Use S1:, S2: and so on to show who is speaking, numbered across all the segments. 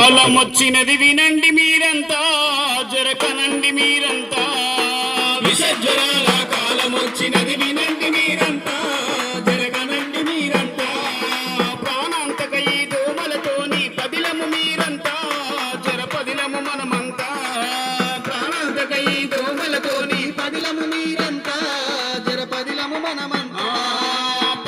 S1: కాలం వచ్చినది వినండి మీరంతా, జరకనండి మీరంతా.
S2: విషజ్వరాల కాలం వచ్చినది వినండి మీరంతా, జరగనండి మీరంతా.
S1: ప్రాణాంతక ఈ దోమలతోని పదిలము మీరంతా, జరపదిలము మనమంతా.
S2: ప్రాణాంతక ఈ దోమలతోని పదిలము మీరంతా, జరపదిలము మనమంతా.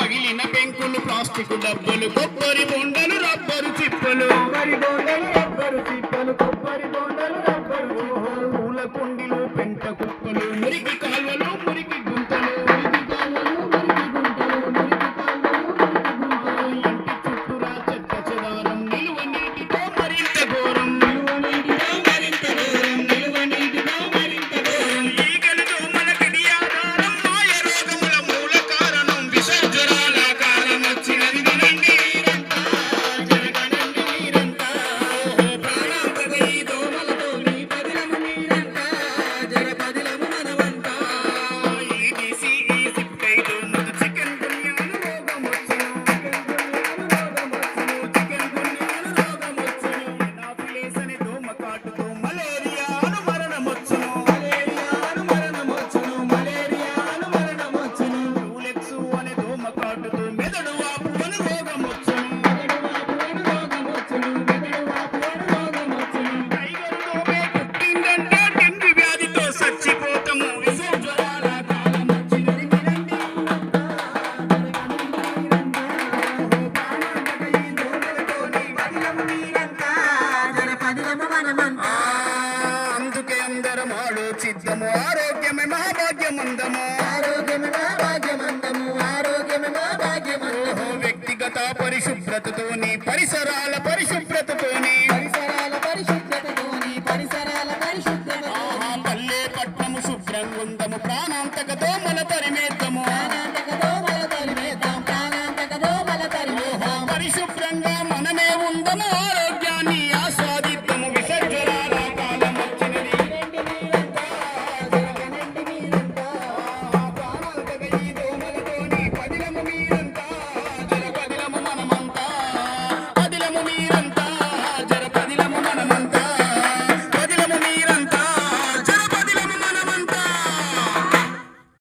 S1: పగిలిన పెంకులు, ప్లాస్టిక్ డబ్బులు, కొబ్బరి బొండలు, రబ్బరు చిప్పలు,
S2: కొబ్బరి బోండలు రబ్బరు చిప్పలు, కొబ్బరి బోండలు రబ్బరు చిప్పలు.
S1: పూల కుండిలు, పెంట కుప్పలు, మురికి కాల్వలు, మురికి గుంతలు,
S2: మురికి కాలువలు, మురికి గుంటలు, మురికి కాలువలు, మురికి గుంటలు.
S1: ఇంటి చుట్టూరా చెత్త చెదారం, నిలువ నీటితో మరింత ఘోరం.
S2: నిలువ నీటిలో మరింత దూరం, నిలువ నీటిలో మరింత దూరం.
S1: ఈగలు దోమలకిది ఆధారం, మాయ రోగముల మూల కారణం. విషజ్వరాల కాలం వచ్చినది వినండి మీరంతా, జరగనండి మీరంతా.
S2: ప్రాణాంతక ఈ దోమలతోని పదిలము మీరంతా, జరపదిలము మనమంతా.
S1: ఈడీసీ, ఈజిప్ట్ దోమలు, చికెన్ గున్యాను రోగం వచ్చును. చికెన్ గున్యాను రోగం వచ్చును. ఎనాఫిలిస్ అనే దోమ కాటుతో మలేరియాను మరణమొచ్చును.
S2: మలేరియాను మరణమొచ్చును, మలేరియాను మరణమొచ్చును.
S1: రూలెక్స్ అనే దోమ కాటుతో మెదడు వాపు అను రోగం వచ్చును.
S2: మెదడువాపు రోగమొచ్చును, మెదడువాపు రోగమొచ్చును.
S1: టైగర్ దోమే కుట్టిందంటే డెంగ్యూ వ్యాధితో చచ్చిపోతాము.
S2: విషజ్వరాల కాలం వచ్చినది వినండి మీరంతా, జరగనండి మీరంతా. ప్రాణాంతక ఈ దోమలతోని పదిలము మీరంతా, జరపదిలము మనమంతా.
S1: అందుకే అందరం ఆలోచిద్దాము, ఆరోగ్యమే మహాభాగ్యముందము.
S2: ఆరోగ్యమే మా భాగ్యమందము, ఆరోగ్యమే మా భాగ్యమందము.
S1: వ్యక్తిగత పరిశుభ్రతతోని పరిసరాల పరిశుభ్రత